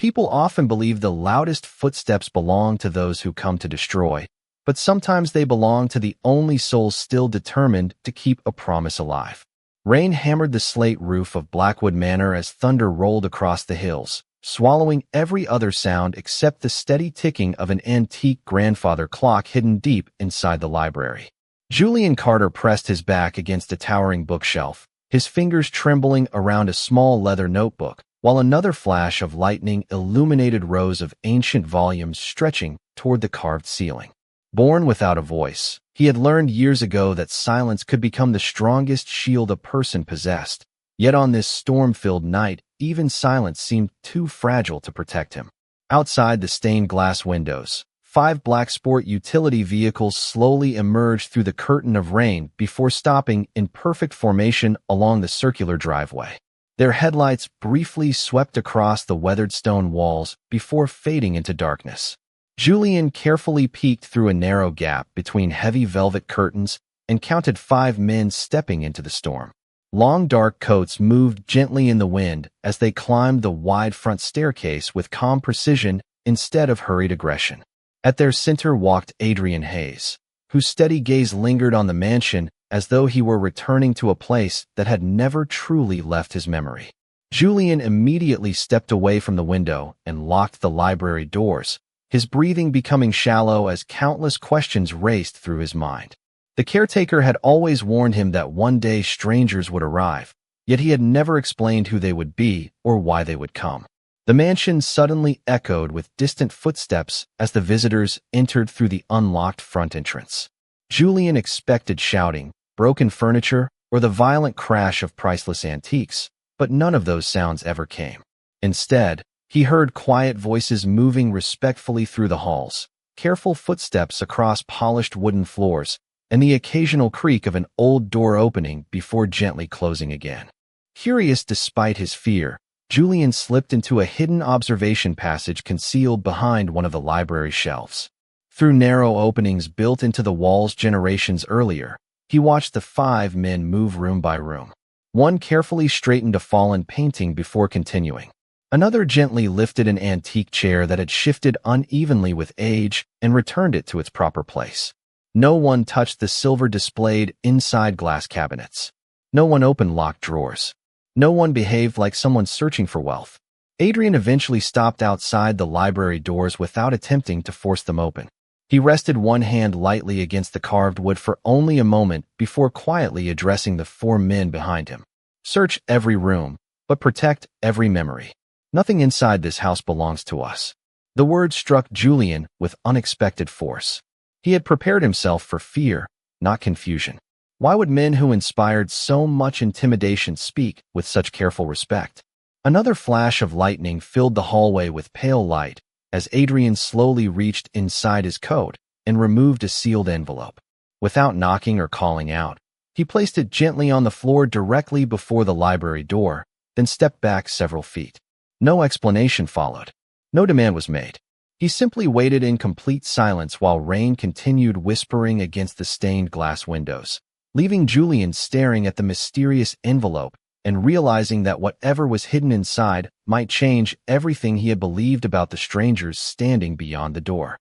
People often believe the loudest footsteps belong to those who come to destroy, but sometimes they belong to the only souls still determined to keep a promise alive. Rain hammered the slate roof of Blackwood Manor as thunder rolled across the hills, swallowing every other sound except the steady ticking of an antique grandfather clock hidden deep inside the library. Julian Carter pressed his back against a towering bookshelf, his fingers trembling around a small leather notebook, while another flash of lightning illuminated rows of ancient volumes stretching toward the carved ceiling. Born without a voice, he had learned years ago that silence could become the strongest shield a person possessed. Yet on this storm-filled night, even silence seemed too fragile to protect him. Outside the stained glass windows, 5 black sport utility vehicles slowly emerged through the curtain of rain before stopping in perfect formation along the circular driveway. Their headlights briefly swept across the weathered stone walls before fading into darkness. Julian carefully peeked through a narrow gap between heavy velvet curtains and counted 5 men stepping into the storm. Long dark coats moved gently in the wind as they climbed the wide front staircase with calm precision instead of hurried aggression. At their center walked Adrian Hayes, whose steady gaze lingered on the mansion as though he were returning to a place that had never truly left his memory. Julian immediately stepped away from the window and locked the library doors, his breathing becoming shallow as countless questions raced through his mind. The caretaker had always warned him that one day strangers would arrive, yet he had never explained who they would be or why they would come. The mansion suddenly echoed with distant footsteps as the visitors entered through the unlocked front entrance. Julian expected shouting, broken furniture, or the violent crash of priceless antiques, but none of those sounds ever came. Instead, he heard quiet voices moving respectfully through the halls, careful footsteps across polished wooden floors, and the occasional creak of an old door opening before gently closing again. Curious despite his fear, Julian slipped into a hidden observation passage concealed behind one of the library shelves. Through narrow openings built into the walls generations earlier, he watched the 5 men move room by room. One carefully straightened a fallen painting before continuing. Another gently lifted an antique chair that had shifted unevenly with age and returned it to its proper place. No one touched the silver displayed inside glass cabinets. No one opened locked drawers. No one behaved like someone searching for wealth. Adrian eventually stopped outside the library doors without attempting to force them open. He rested one hand lightly against the carved wood for only a moment before quietly addressing the 4 men behind him. Search every room, but protect every memory. Nothing inside this house belongs to us. The words struck Julian with unexpected force. He had prepared himself for fear, not confusion. Why would men who inspired so much intimidation speak with such careful respect? Another flash of lightning filled the hallway with pale light as Adrian slowly reached inside his coat and removed a sealed envelope. Without knocking or calling out, he placed it gently on the floor directly before the library door, then stepped back several feet. No explanation followed. No demand was made. He simply waited in complete silence while rain continued whispering against the stained glass windows, leaving Julian staring at the mysterious envelope and realizing that whatever was hidden inside might change everything he had believed about the strangers standing beyond the door.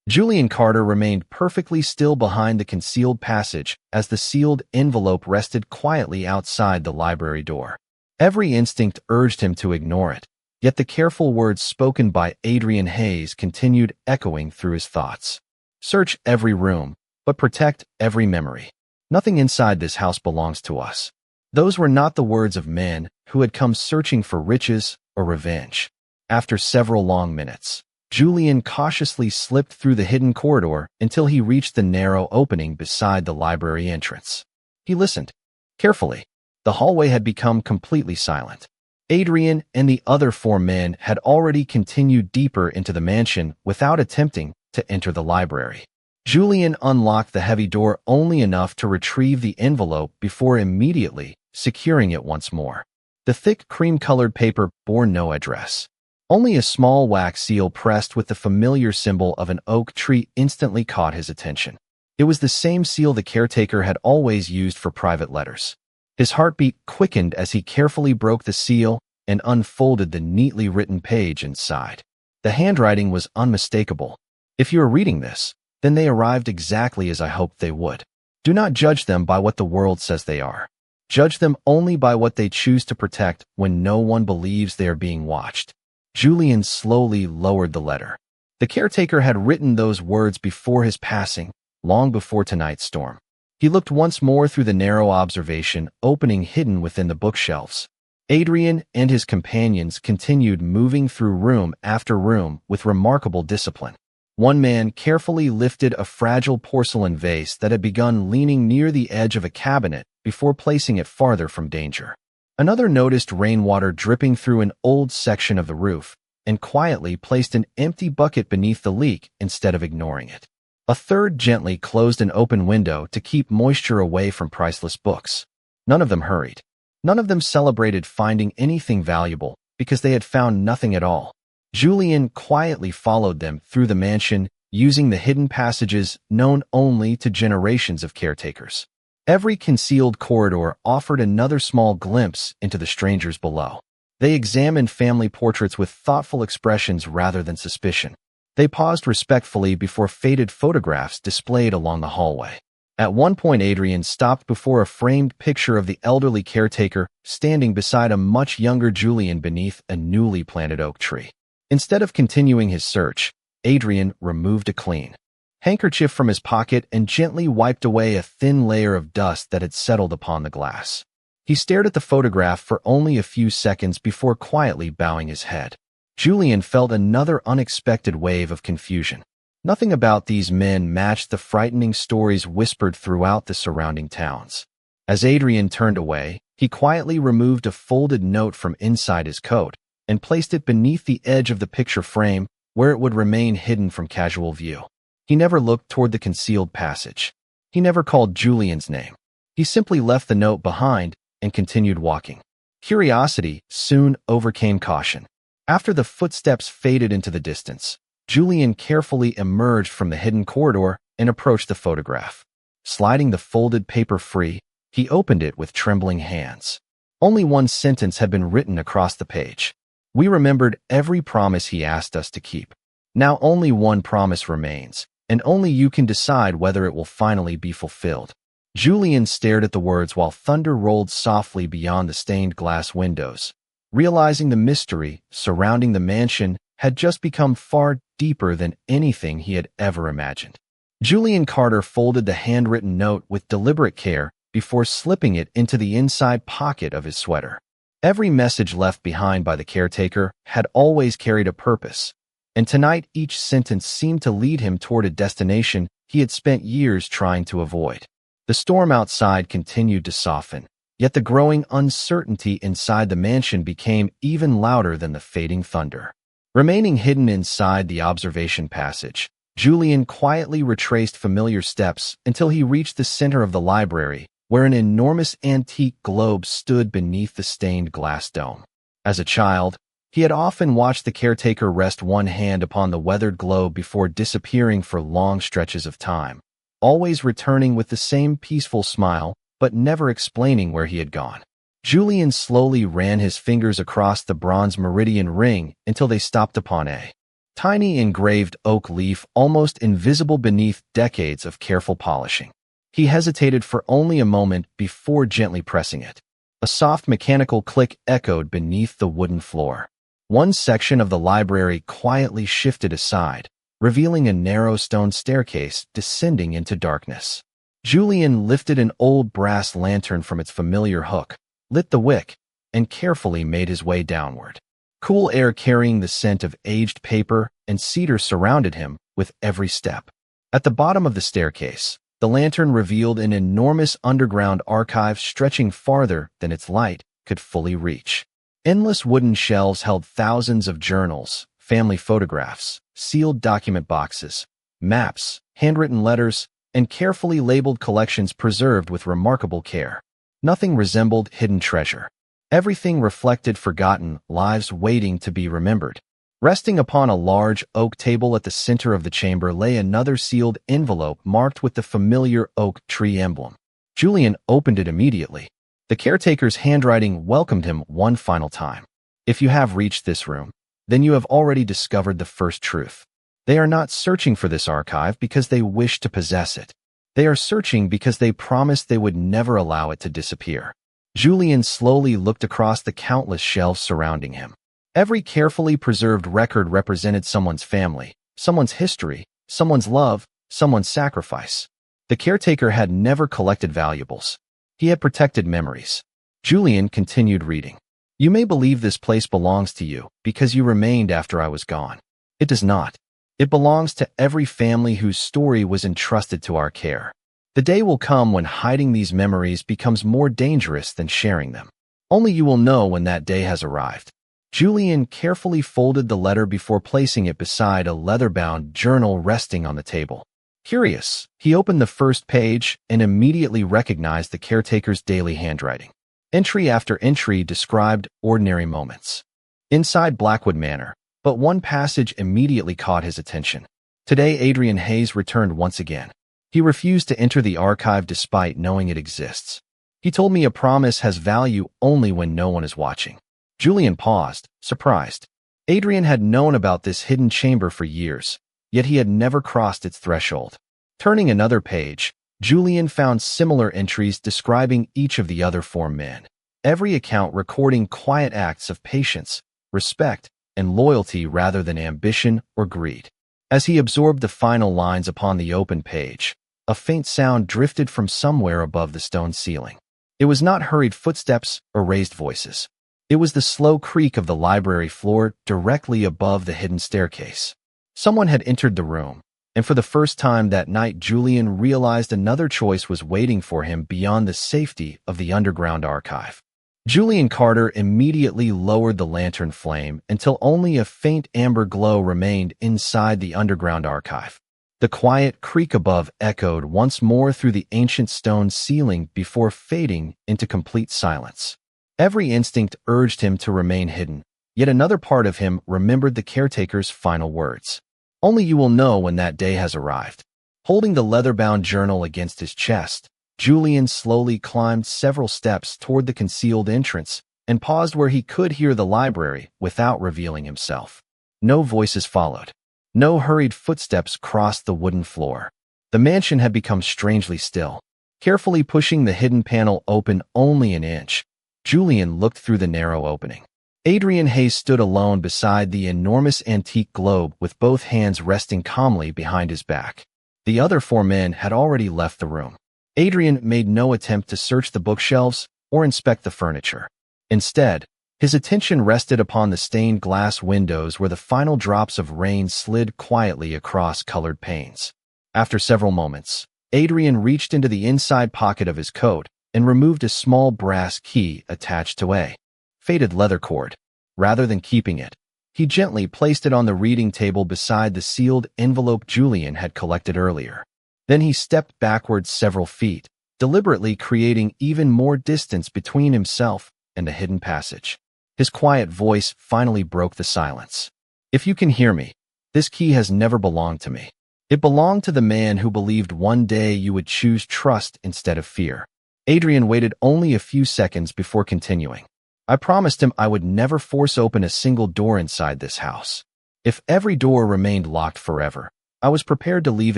Julian Carter remained perfectly still behind the concealed passage as the sealed envelope rested quietly outside the library door. Every instinct urged him to ignore it, yet the careful words spoken by Adrian Hayes continued echoing through his thoughts. Search every room, but protect every memory. Nothing inside this house belongs to us. Those were not the words of men who had come searching for riches or revenge. After several long minutes, Julian cautiously slipped through the hidden corridor until he reached the narrow opening beside the library entrance. He listened carefully. The hallway had become completely silent. Adrian and the other 4 men had already continued deeper into the mansion without attempting to enter the library. Julian unlocked the heavy door only enough to retrieve the envelope before immediately securing it once more. The thick cream-colored paper bore no address. Only a small wax seal pressed with the familiar symbol of an oak tree instantly caught his attention. It was the same seal the caretaker had always used for private letters. His heartbeat quickened as he carefully broke the seal, and unfolded the neatly written page inside. The handwriting was unmistakable. If you are reading this, then they arrived exactly as I hoped they would. Do not judge them by what the world says they are. Judge them only by what they choose to protect when no one believes they are being watched. Julian slowly lowered the letter. The caretaker had written those words before his passing, long before tonight's storm. He looked once more through the narrow observation opening hidden within the bookshelves. Adrian and his companions continued moving through room after room with remarkable discipline. One man carefully lifted a fragile porcelain vase that had begun leaning near the edge of a cabinet before placing it farther from danger. Another noticed rainwater dripping through an old section of the roof and quietly placed an empty bucket beneath the leak instead of ignoring it. A third gently closed an open window to keep moisture away from priceless books. None of them hurried. None of them celebrated finding anything valuable because they had found nothing at all. Julian quietly followed them through the mansion, using the hidden passages known only to generations of caretakers. Every concealed corridor offered another small glimpse into the strangers below. They examined family portraits with thoughtful expressions rather than suspicion. They paused respectfully before faded photographs displayed along the hallway. At one point, Adrian stopped before a framed picture of the elderly caretaker standing beside a much younger Julian beneath a newly planted oak tree. Instead of continuing his search, Adrian removed a clean handkerchief from his pocket and gently wiped away a thin layer of dust that had settled upon the glass. He stared at the photograph for only a few seconds before quietly bowing his head. Julian felt another unexpected wave of confusion. Nothing about these men matched the frightening stories whispered throughout the surrounding towns. As Adrian turned away, he quietly removed a folded note from inside his coat and placed it beneath the edge of the picture frame where it would remain hidden from casual view. He never looked toward the concealed passage. He never called Julian's name. He simply left the note behind and continued walking. Curiosity soon overcame caution. After the footsteps faded into the distance, Julian carefully emerged from the hidden corridor and approached the photograph. Sliding the folded paper free, he opened it with trembling hands. Only one sentence had been written across the page. We remembered every promise he asked us to keep. Now only one promise remains, and only you can decide whether it will finally be fulfilled. Julian stared at the words while thunder rolled softly beyond the stained glass windows, realizing the mystery surrounding the mansion had just become far deeper than anything he had ever imagined. Julian Carter folded the handwritten note with deliberate care before slipping it into the inside pocket of his sweater. Every message left behind by the caretaker had always carried a purpose, and tonight each sentence seemed to lead him toward a destination he had spent years trying to avoid. The storm outside continued to soften, yet the growing uncertainty inside the mansion became even louder than the fading thunder. Remaining hidden inside the observation passage, Julian quietly retraced familiar steps until he reached the center of the library, where an enormous antique globe stood beneath the stained glass dome. As a child, he had often watched the caretaker rest one hand upon the weathered globe before disappearing for long stretches of time, always returning with the same peaceful smile, but never explaining where he had gone. Julian slowly ran his fingers across the bronze meridian ring until they stopped upon a tiny engraved oak leaf almost invisible beneath decades of careful polishing. He hesitated for only a moment before gently pressing it. A soft mechanical click echoed beneath the wooden floor. One section of the library quietly shifted aside, revealing a narrow stone staircase descending into darkness. Julian lifted an old brass lantern from its familiar hook, lit the wick, and carefully made his way downward. Cool air carrying the scent of aged paper and cedar surrounded him with every step. At the bottom of the staircase, the lantern revealed an enormous underground archive stretching farther than its light could fully reach. Endless wooden shelves held thousands of journals, family photographs, sealed document boxes, maps, handwritten letters, and carefully labeled collections preserved with remarkable care. Nothing resembled hidden treasure. Everything reflected forgotten lives waiting to be remembered. Resting upon a large oak table at the center of the chamber lay another sealed envelope marked with the familiar oak tree emblem. Julian opened it immediately. The caretaker's handwriting welcomed him one final time. If you have reached this room, then you have already discovered the first truth. They are not searching for this archive because they wish to possess it. They are searching because they promised they would never allow it to disappear. Julian slowly looked across the countless shelves surrounding him. Every carefully preserved record represented someone's family, someone's history, someone's love, someone's sacrifice. The caretaker had never collected valuables. He had protected memories. Julian continued reading. You may believe this place belongs to you because you remained after I was gone. It does not. It belongs to every family whose story was entrusted to our care. The day will come when hiding these memories becomes more dangerous than sharing them. Only you will know when that day has arrived. Julian carefully folded the letter before placing it beside a leather-bound journal resting on the table. Curious, he opened the first page and immediately recognized the caretaker's daily handwriting. Entry after entry described ordinary moments. Inside Blackwood Manor, but one passage immediately caught his attention. Today, Adrian Hayes returned once again. He refused to enter the archive despite knowing it exists. He told me a promise has value only when no one is watching. Julian paused, surprised. Adrian had known about this hidden chamber for years, yet he had never crossed its threshold. Turning another page, Julian found similar entries describing each of the other 4 men. Every account recording quiet acts of patience, respect, and loyalty rather than ambition or greed. As he absorbed the final lines upon the open page, a faint sound drifted from somewhere above the stone ceiling. It was not hurried footsteps or raised voices. It was the slow creak of the library floor directly above the hidden staircase. Someone had entered the room, and for the first time that night Julian realized another choice was waiting for him beyond the safety of the underground archive. Julian Carter immediately lowered the lantern flame until only a faint amber glow remained inside the underground archive. The quiet creak above echoed once more through the ancient stone ceiling before fading into complete silence. Every instinct urged him to remain hidden, yet another part of him remembered the caretaker's final words. Only you will know when that day has arrived. Holding the leather-bound journal against his chest, Julian slowly climbed several steps toward the concealed entrance and paused where he could hear the library without revealing himself. No voices followed. No hurried footsteps crossed the wooden floor. The mansion had become strangely still. Carefully pushing the hidden panel open only an inch, Julian looked through the narrow opening. Adrian Hayes stood alone beside the enormous antique globe with both hands resting calmly behind his back. The other 4 men had already left the room. Adrian made no attempt to search the bookshelves or inspect the furniture. Instead, his attention rested upon the stained glass windows where the final drops of rain slid quietly across colored panes. After several moments, Adrian reached into the inside pocket of his coat and removed a small brass key attached to a faded leather cord. Rather than keeping it, he gently placed it on the reading table beside the sealed envelope Julian had collected earlier. Then he stepped backwards several feet, deliberately creating even more distance between himself and the hidden passage. His quiet voice finally broke the silence. If you can hear me, this key has never belonged to me. It belonged to the man who believed one day you would choose trust instead of fear. Adrian waited only a few seconds before continuing. I promised him I would never force open a single door inside this house. If every door remained locked forever, I was prepared to leave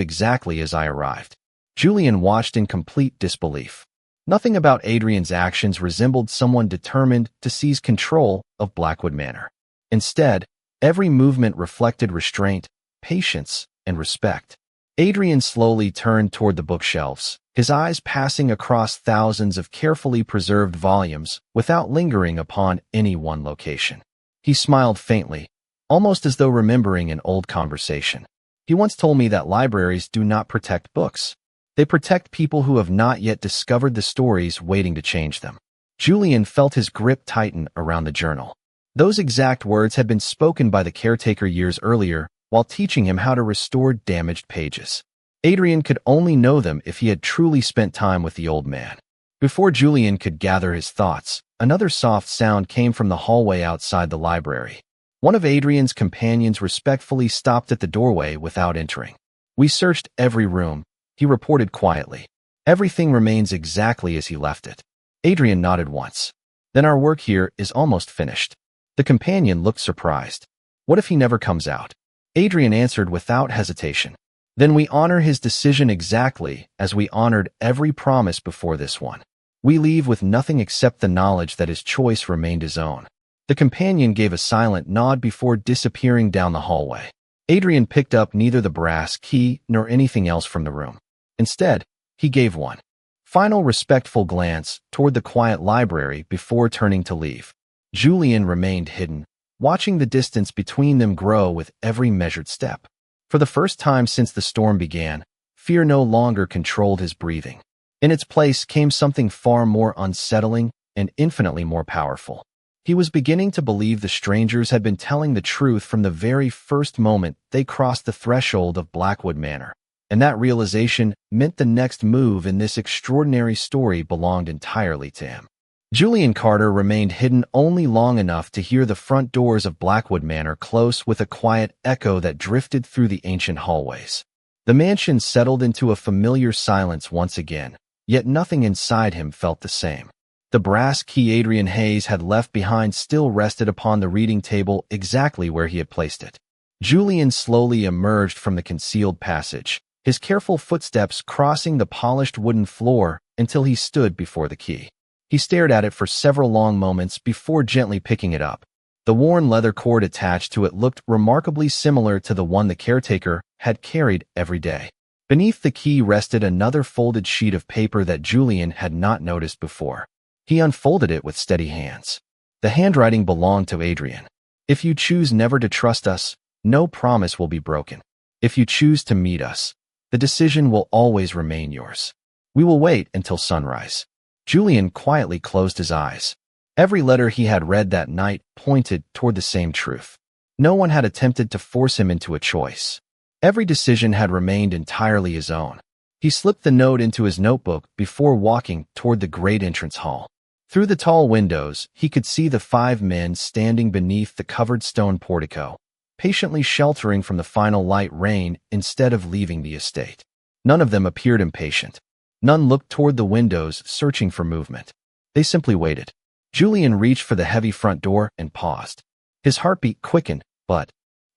exactly as I arrived. Julian watched in complete disbelief. Nothing about Adrian's actions resembled someone determined to seize control of Blackwood Manor. Instead, every movement reflected restraint, patience, and respect. Adrian slowly turned toward the bookshelves, his eyes passing across thousands of carefully preserved volumes without lingering upon any one location. He smiled faintly, almost as though remembering an old conversation. He once told me that libraries do not protect books. They protect people who have not yet discovered the stories waiting to change them. Julian felt his grip tighten around the journal. Those exact words had been spoken by the caretaker years earlier while teaching him how to restore damaged pages. Adrian could only know them if he had truly spent time with the old man. Before Julian could gather his thoughts, another soft sound came from the hallway outside the library. One of Adrian's companions respectfully stopped at the doorway without entering. We searched every room, he reported quietly. Everything remains exactly as he left it. Adrian nodded once. Then our work here is almost finished. The companion looked surprised. What if he never comes out? Adrian answered without hesitation. Then we honor his decision exactly as we honored every promise before this one. We leave with nothing except the knowledge that his choice remained his own. The companion gave a silent nod before disappearing down the hallway. Adrian picked up neither the brass key nor anything else from the room. Instead, he gave one final respectful glance toward the quiet library before turning to leave. Julian remained hidden, watching the distance between them grow with every measured step. For the first time since the storm began, fear no longer controlled his breathing. In its place came something far more unsettling and infinitely more powerful. He was beginning to believe the strangers had been telling the truth from the very first moment they crossed the threshold of Blackwood Manor, and that realization meant the next move in this extraordinary story belonged entirely to him. Julian Carter remained hidden only long enough to hear the front doors of Blackwood Manor close with a quiet echo that drifted through the ancient hallways. The mansion settled into a familiar silence once again, yet nothing inside him felt the same. The brass key Adrian Hayes had left behind still rested upon the reading table exactly where he had placed it. Julian slowly emerged from the concealed passage, his careful footsteps crossing the polished wooden floor until he stood before the key. He stared at it for several long moments before gently picking it up. The worn leather cord attached to it looked remarkably similar to the one the caretaker had carried every day. Beneath the key rested another folded sheet of paper that Julian had not noticed before. He unfolded it with steady hands. The handwriting belonged to Adrian. If you choose never to trust us, no promise will be broken. If you choose to meet us, the decision will always remain yours. We will wait until sunrise. Julian quietly closed his eyes. Every letter he had read that night pointed toward the same truth. No one had attempted to force him into a choice. Every decision had remained entirely his own. He slipped the note into his notebook before walking toward the great entrance hall. Through the tall windows, he could see the 5 men standing beneath the covered stone portico, patiently sheltering from the final light rain instead of leaving the estate. None of them appeared impatient. None looked toward the windows, searching for movement. They simply waited. Julian reached for the heavy front door and paused. His heartbeat quickened, but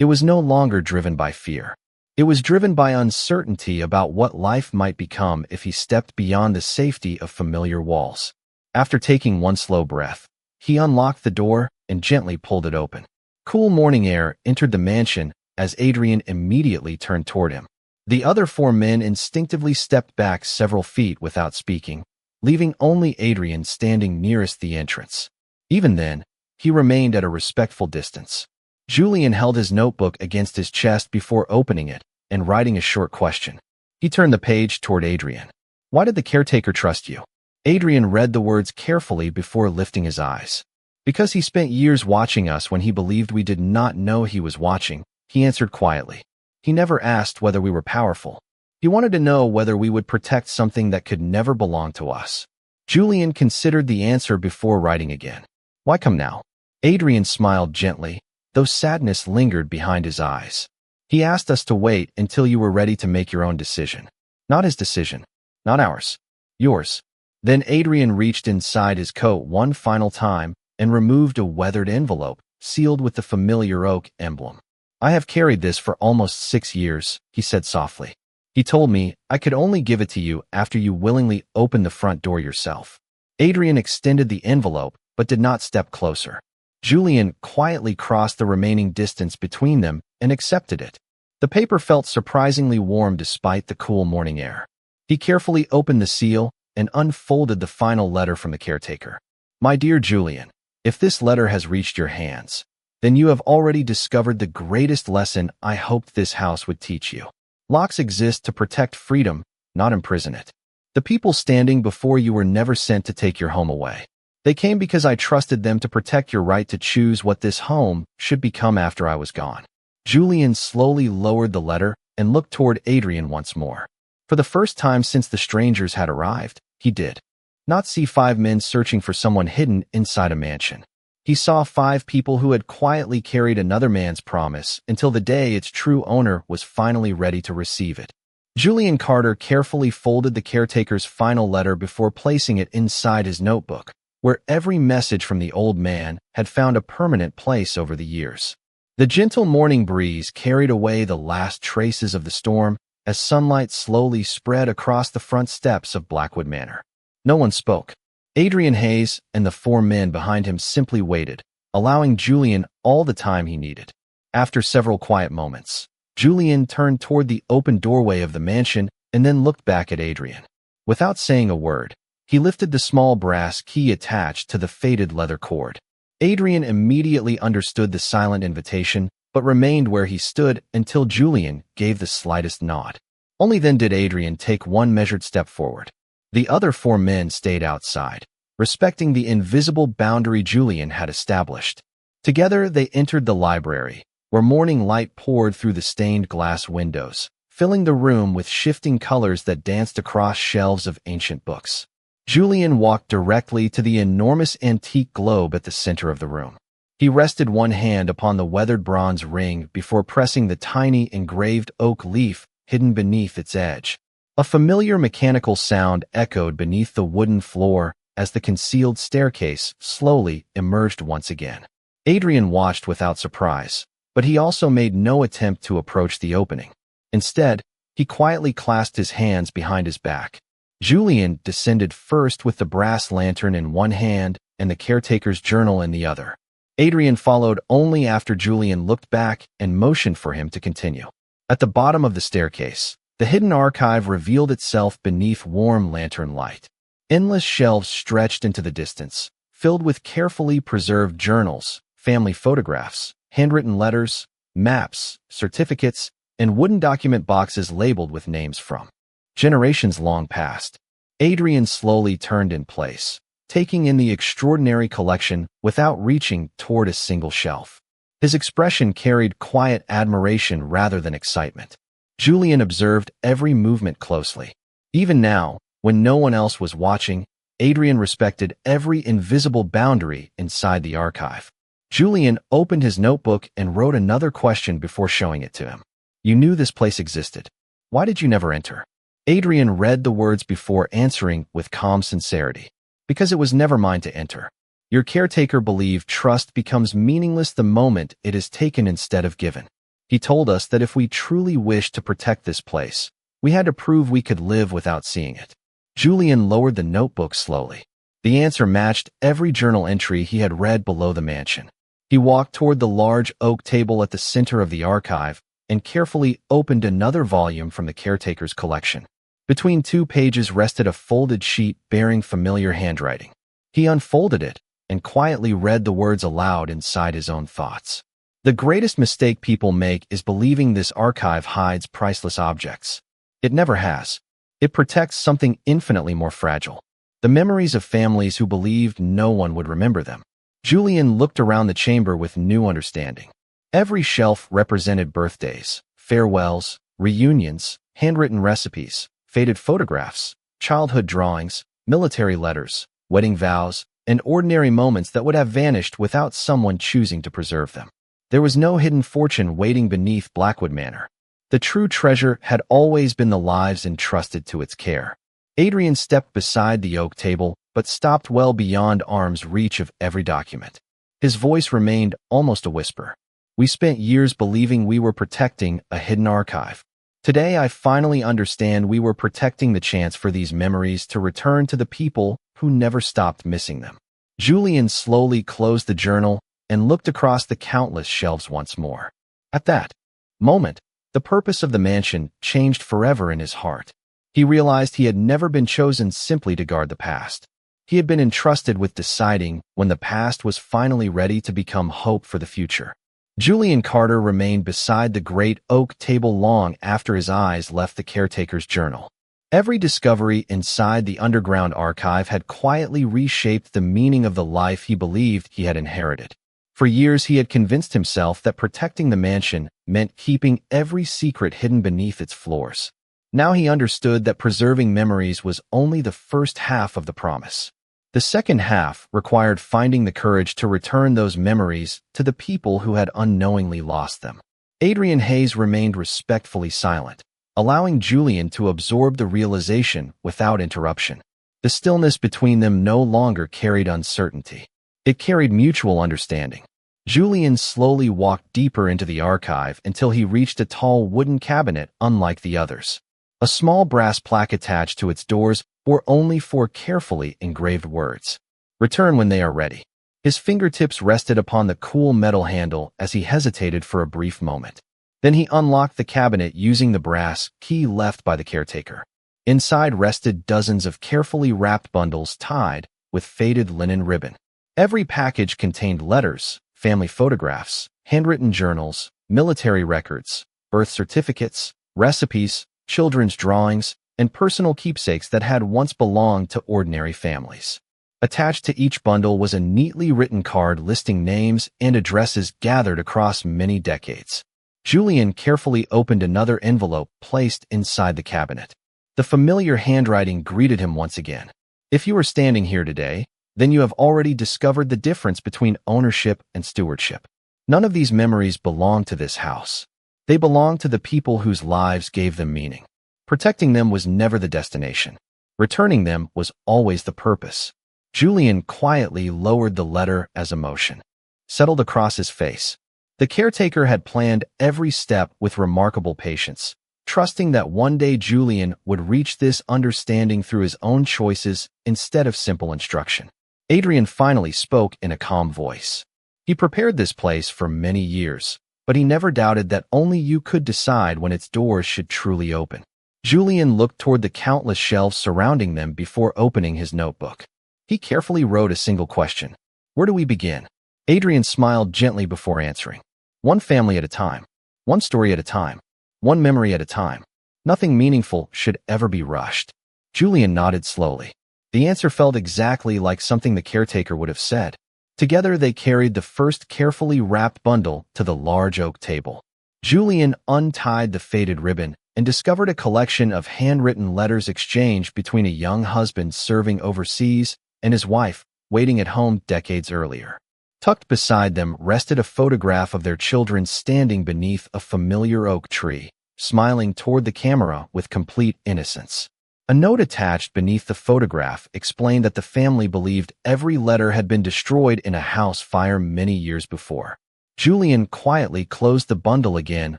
it was no longer driven by fear. It was driven by uncertainty about what life might become if he stepped beyond the safety of familiar walls. After taking one slow breath, he unlocked the door and gently pulled it open. Cool morning air entered the mansion as Adrian immediately turned toward him. The other 4 men instinctively stepped back several feet without speaking, leaving only Adrian standing nearest the entrance. Even then, he remained at a respectful distance. Julian held his notebook against his chest before opening it and writing a short question. He turned the page toward Adrian. Why did the caretaker trust you? Adrian read the words carefully before lifting his eyes. Because he spent years watching us when he believed we did not know he was watching, he answered quietly. He never asked whether we were powerful. He wanted to know whether we would protect something that could never belong to us. Julian considered the answer before writing again. Why come now? Adrian smiled gently, though sadness lingered behind his eyes. He asked us to wait until you were ready to make your own decision. Not his decision. Not ours. Yours. Then Adrian reached inside his coat one final time and removed a weathered envelope, sealed with the familiar oak emblem. I have carried this for almost 6 years, he said softly. He told me I could only give it to you after you willingly opened the front door yourself. Adrian extended the envelope, but did not step closer. Julian quietly crossed the remaining distance between them and accepted it. The paper felt surprisingly warm despite the cool morning air. He carefully opened the seal and unfolded the final letter from the caretaker. My dear Julian, if this letter has reached your hands, then you have already discovered the greatest lesson I hoped this house would teach you. Locks exist to protect freedom, not imprison it. The people standing before you were never sent to take your home away. They came because I trusted them to protect your right to choose what this home should become after I was gone. Julian slowly lowered the letter and looked toward Adrian once more. For the first time since the strangers had arrived, he did not see 5 men searching for someone hidden inside a mansion. He saw 5 people who had quietly carried another man's promise until the day its true owner was finally ready to receive it. Julian Carter carefully folded the caretaker's final letter before placing it inside his notebook. where every message from the old man had found a permanent place over the years. The gentle morning breeze carried away the last traces of the storm as sunlight slowly spread across the front steps of Blackwood Manor. No one spoke. Adrian Hayes and the four men behind him simply waited, allowing Julian all the time he needed. After several quiet moments, Julian turned toward the open doorway of the mansion and then looked back at Adrian. Without saying a word, he lifted the small brass key attached to the faded leather cord. Adrian immediately understood the silent invitation, but remained where he stood until Julian gave the slightest nod. Only then did Adrian take one measured step forward. The other four men stayed outside, respecting the invisible boundary Julian had established. Together they entered the library, where morning light poured through the stained glass windows, filling the room with shifting colors that danced across shelves of ancient books. Julian walked directly to the enormous antique globe at the center of the room. He rested one hand upon the weathered bronze ring before pressing the tiny engraved oak leaf hidden beneath its edge. A familiar mechanical sound echoed beneath the wooden floor as the concealed staircase slowly emerged once again. Adrian watched without surprise, but he also made no attempt to approach the opening. Instead, he quietly clasped his hands behind his back. Julian descended first with the brass lantern in one hand and the caretaker's journal in the other. Adrian followed only after Julian looked back and motioned for him to continue. At the bottom of the staircase, the hidden archive revealed itself beneath warm lantern light. Endless shelves stretched into the distance, filled with carefully preserved journals, family photographs, handwritten letters, maps, certificates, and wooden document boxes labeled with names from generations long past. Adrian slowly turned in place, taking in the extraordinary collection without reaching toward a single shelf. His expression carried quiet admiration rather than excitement. Julian observed every movement closely. Even now, when no one else was watching, Adrian respected every invisible boundary inside the archive. Julian opened his notebook and wrote another question before showing it to him. "You knew this place existed. Why did you never enter?" Adrian read the words before answering with calm sincerity. "Because it was never mine to enter. Your caretaker believed trust becomes meaningless the moment it is taken instead of given. He told us that if we truly wished to protect this place, we had to prove we could live without seeing it." Julian lowered the notebook slowly. The answer matched every journal entry he had read below the mansion. He walked toward the large oak table at the center of the archive and carefully opened another volume from the caretaker's collection. Between two pages rested a folded sheet bearing familiar handwriting. He unfolded it and quietly read the words aloud inside his own thoughts. "The greatest mistake people make is believing this archive hides priceless objects. It never has. It protects something infinitely more fragile. The memories of families who believed no one would remember them." Julian looked around the chamber with new understanding. Every shelf represented birthdays, farewells, reunions, handwritten recipes, faded photographs, childhood drawings, military letters, wedding vows, and ordinary moments that would have vanished without someone choosing to preserve them. There was no hidden fortune waiting beneath Blackwood Manor. The true treasure had always been the lives entrusted to its care. Adrian stepped beside the oak table, but stopped well beyond arm's reach of every document. His voice remained almost a whisper. "We spent years believing we were protecting a hidden archive. Today I finally understand we were protecting the chance for these memories to return to the people who never stopped missing them." Julian slowly closed the journal and looked across the countless shelves once more. At that moment, the purpose of the mansion changed forever in his heart. He realized he had never been chosen simply to guard the past. He had been entrusted with deciding when the past was finally ready to become hope for the future. Julian Carter remained beside the great oak table long after his eyes left the caretaker's journal. Every discovery inside the underground archive had quietly reshaped the meaning of the life he believed he had inherited. For years he had convinced himself that protecting the mansion meant keeping every secret hidden beneath its floors. Now he understood that preserving memories was only the first half of the promise. The second half required finding the courage to return those memories to the people who had unknowingly lost them. Adrian Hayes remained respectfully silent, allowing Julian to absorb the realization without interruption. The stillness between them no longer carried uncertainty. It carried mutual understanding. Julian slowly walked deeper into the archive until he reached a tall wooden cabinet unlike the others. A small brass plaque attached to its doors bore only 4 carefully engraved words. "Return when they are ready." His fingertips rested upon the cool metal handle as he hesitated for a brief moment. Then he unlocked the cabinet using the brass key left by the caretaker. Inside rested dozens of carefully wrapped bundles tied with faded linen ribbon. Every package contained letters, family photographs, handwritten journals, military records, birth certificates, recipes, children's drawings, and personal keepsakes that had once belonged to ordinary families. Attached to each bundle was a neatly written card listing names and addresses gathered across many decades. Julian carefully opened another envelope placed inside the cabinet. The familiar handwriting greeted him once again. "If you are standing here today, then you have already discovered the difference between ownership and stewardship. None of these memories belong to this house. They belong to the people whose lives gave them meaning. Protecting them was never the destination. Returning them was always the purpose." Julian quietly lowered the letter as emotion settled across his face. The caretaker had planned every step with remarkable patience, trusting that one day Julian would reach this understanding through his own choices instead of simple instruction. Adrian finally spoke in a calm voice. He prepared this place for many years, but he never doubted that only you could decide when its doors should truly open. Julian looked toward the countless shelves surrounding them before opening his notebook. He carefully wrote a single question. "Where do we begin?" Adrian smiled gently before answering. "One family at a time. One story at a time. One memory at a time. Nothing meaningful should ever be rushed." Julian nodded slowly. The answer felt exactly like something the caretaker would have said. Together they carried the first carefully wrapped bundle to the large oak table. Julian untied the faded ribbon and discovered a collection of handwritten letters exchanged between a young husband serving overseas and his wife, waiting at home decades earlier. Tucked beside them rested a photograph of their children standing beneath a familiar oak tree, smiling toward the camera with complete innocence. A note attached beneath the photograph explained that the family believed every letter had been destroyed in a house fire many years before. Julian quietly closed the bundle again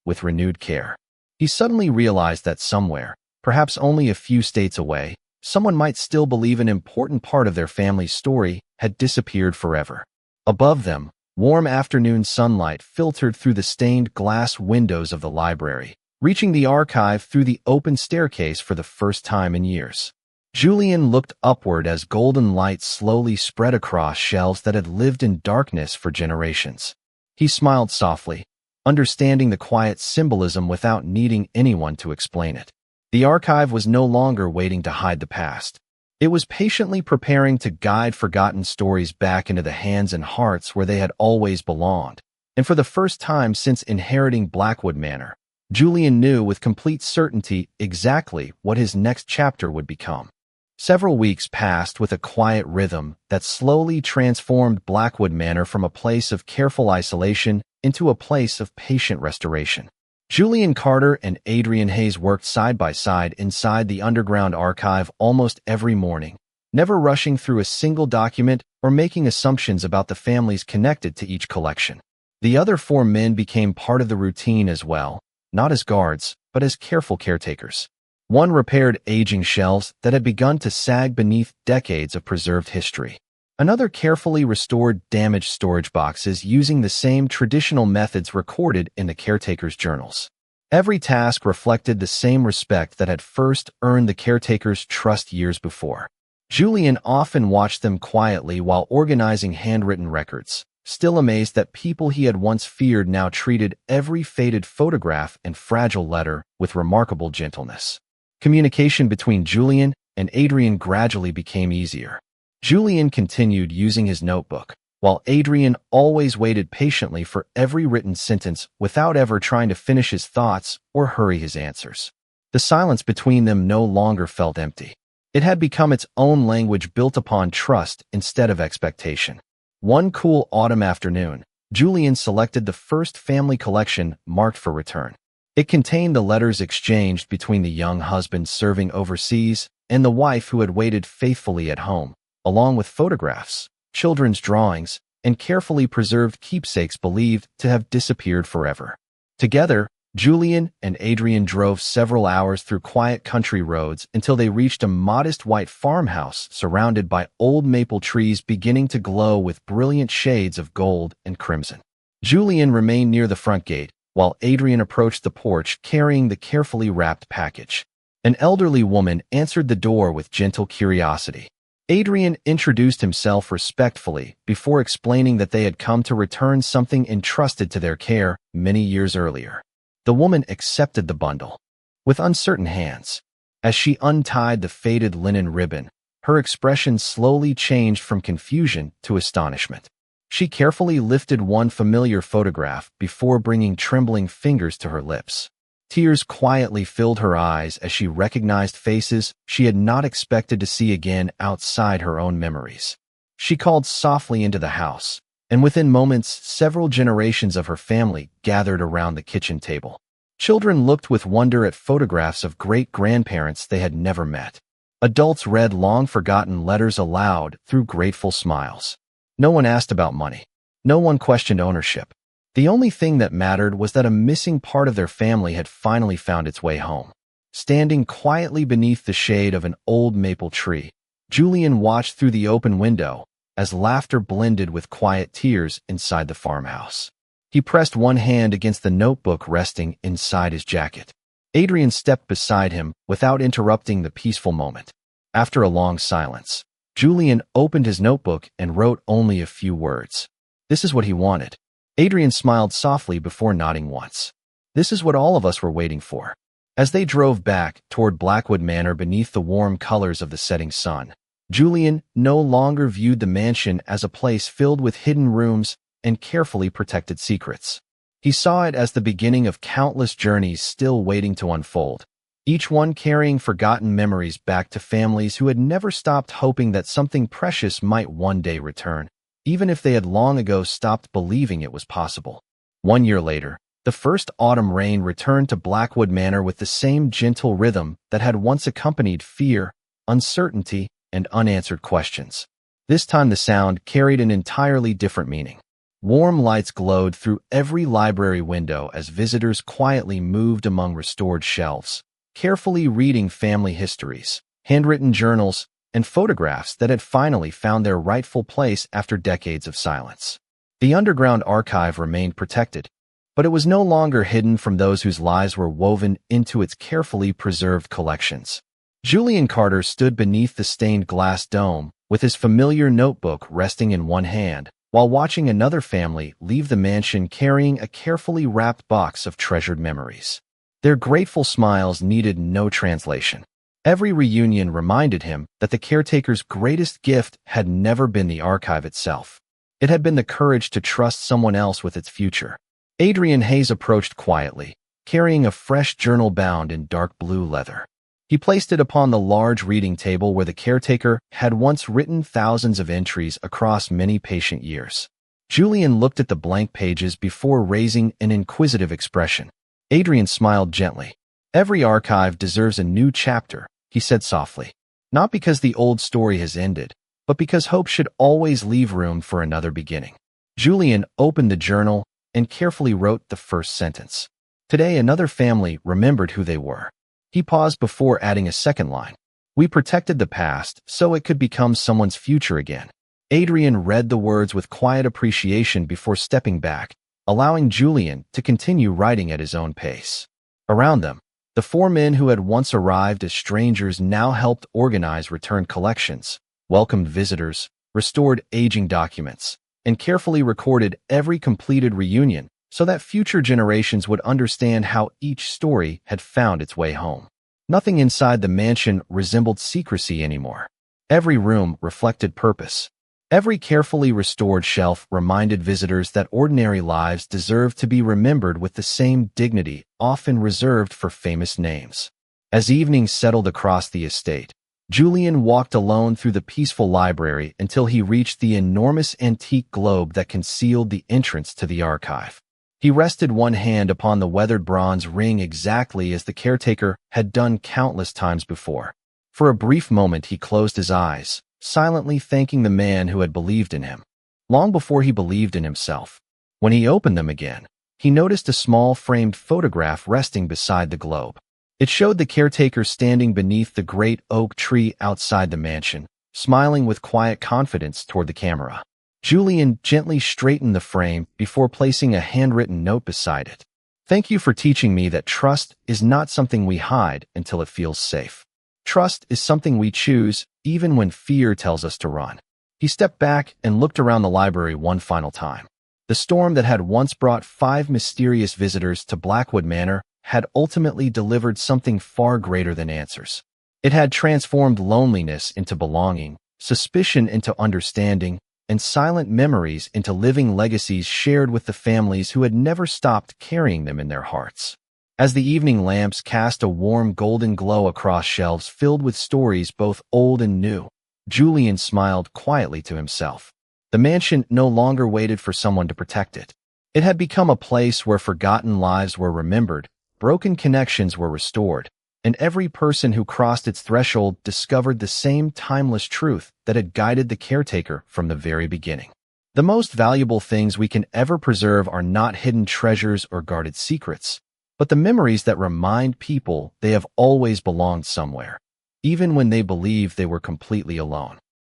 with renewed care. He suddenly realized that somewhere, perhaps only a few states away, someone might still believe an important part of their family's story had disappeared forever. Above them, warm afternoon sunlight filtered through the stained glass windows of the library, reaching the archive through the open staircase for the first time in years. Julian looked upward as golden light slowly spread across shelves that had lived in darkness for generations. He smiled softly, understanding the quiet symbolism without needing anyone to explain it. The archive was no longer waiting to hide the past. It was patiently preparing to guide forgotten stories back into the hands and hearts where they had always belonged. And for the first time since inheriting Blackwood Manor, Julian knew with complete certainty exactly what his next chapter would become. Several weeks passed with a quiet rhythm that slowly transformed Blackwood Manor from a place of careful isolation into a place of patient restoration. Julian Carter and Adrian Hayes worked side by side inside the underground archive almost every morning, never rushing through a single document or making assumptions about the families connected to each collection. The other 4 men became part of the routine as well, not as guards, but as careful caretakers. One repaired aging shelves that had begun to sag beneath decades of preserved history. Another carefully restored damaged storage boxes using the same traditional methods recorded in the caretaker's journals. Every task reflected the same respect that had first earned the caretaker's trust years before. Julian often watched them quietly while organizing handwritten records, still amazed that people he had once feared now treated every faded photograph and fragile letter with remarkable gentleness. Communication between Julian and Adrian gradually became easier. Julian continued using his notebook, while Adrian always waited patiently for every written sentence without ever trying to finish his thoughts or hurry his answers. The silence between them no longer felt empty. It had become its own language built upon trust instead of expectation. One cool autumn afternoon, Julian selected the first family collection marked for return. It contained the letters exchanged between the young husband serving overseas and the wife who had waited faithfully at home, along with photographs, children's drawings, and carefully preserved keepsakes believed to have disappeared forever. Together, Julian and Adrian drove several hours through quiet country roads until they reached a modest white farmhouse surrounded by old maple trees beginning to glow with brilliant shades of gold and crimson. Julian remained near the front gate, while Adrian approached the porch carrying the carefully wrapped package. An elderly woman answered the door with gentle curiosity. Adrian introduced himself respectfully before explaining that they had come to return something entrusted to their care many years earlier. The woman accepted the bundle with uncertain hands. As she untied the faded linen ribbon, her expression slowly changed from confusion to astonishment. She carefully lifted one familiar photograph before bringing trembling fingers to her lips. Tears quietly filled her eyes as she recognized faces she had not expected to see again outside her own memories. She called softly into the house, and within moments, several generations of her family gathered around the kitchen table. Children looked with wonder at photographs of great-grandparents they had never met. Adults read long-forgotten letters aloud through grateful smiles. No one asked about money. No one questioned ownership. The only thing that mattered was that a missing part of their family had finally found its way home. Standing quietly beneath the shade of an old maple tree, Julian watched through the open window as laughter blended with quiet tears inside the farmhouse. He pressed one hand against the notebook resting inside his jacket. Adrian stepped beside him without interrupting the peaceful moment. After a long silence, Julian opened his notebook and wrote only a few words. This is what he wanted. Adrian smiled softly before nodding once. This is what all of us were waiting for. As they drove back toward Blackwood Manor beneath the warm colors of the setting sun, Julian no longer viewed the mansion as a place filled with hidden rooms and carefully protected secrets. He saw it as the beginning of countless journeys still waiting to unfold, each one carrying forgotten memories back to families who had never stopped hoping that something precious might one day return, even if they had long ago stopped believing it was possible. 1 year later, the first autumn rain returned to Blackwood Manor with the same gentle rhythm that had once accompanied fear, uncertainty, and unanswered questions. This time the sound carried an entirely different meaning. Warm lights glowed through every library window as visitors quietly moved among restored shelves, carefully reading family histories, handwritten journals, and photographs that had finally found their rightful place after decades of silence. The underground archive remained protected, but it was no longer hidden from those whose lives were woven into its carefully preserved collections. Julian Carter stood beneath the stained glass dome, with his familiar notebook resting in one hand, while watching another family leave the mansion carrying a carefully wrapped box of treasured memories. Their grateful smiles needed no translation. Every reunion reminded him that the caretaker's greatest gift had never been the archive itself. It had been the courage to trust someone else with its future. Adrian Hayes approached quietly, carrying a fresh journal bound in dark blue leather. He placed it upon the large reading table where the caretaker had once written thousands of entries across many patient years. Julian looked at the blank pages before raising an inquisitive expression. Adrian smiled gently. Every archive deserves a new chapter, he said softly. Not because the old story has ended, but because hope should always leave room for another beginning. Julian opened the journal and carefully wrote the first sentence. Today another family remembered who they were. He paused before adding a second line. We protected the past so it could become someone's future again. Adrian read the words with quiet appreciation before stepping back, allowing Julian to continue writing at his own pace. Around them, the 4 men who had once arrived as strangers now helped organize returned collections, welcomed visitors, restored aging documents, and carefully recorded every completed reunion so that future generations would understand how each story had found its way home. Nothing inside the mansion resembled secrecy anymore. Every room reflected purpose. Every carefully restored shelf reminded visitors that ordinary lives deserved to be remembered with the same dignity often reserved for famous names. As evening settled across the estate, Julian walked alone through the peaceful library until he reached the enormous antique globe that concealed the entrance to the archive. He rested one hand upon the weathered bronze ring exactly as the caretaker had done countless times before. For a brief moment he closed his eyes, silently thanking the man who had believed in him, long before he believed in himself. When he opened them again, he noticed a small framed photograph resting beside the globe. It showed the caretaker standing beneath the great oak tree outside the mansion, smiling with quiet confidence toward the camera. Julian gently straightened the frame before placing a handwritten note beside it. "Thank you for teaching me that trust is not something we hide until it feels safe. Trust is something we choose even when fear tells us to run." He stepped back and looked around the library one final time. The storm that had once brought 5 mysterious visitors to Blackwood Manor had ultimately delivered something far greater than answers. It had transformed loneliness into belonging, suspicion into understanding, and silent memories into living legacies shared with the families who had never stopped carrying them in their hearts. As the evening lamps cast a warm golden glow across shelves filled with stories both old and new, Julian smiled quietly to himself. The mansion no longer waited for someone to protect it. It had become a place where forgotten lives were remembered, broken connections were restored, and every person who crossed its threshold discovered the same timeless truth that had guided the caretaker from the very beginning. The most valuable things we can ever preserve are not hidden treasures or guarded secrets, but the memories that remind people they have always belonged somewhere, even when they believed they were completely alone.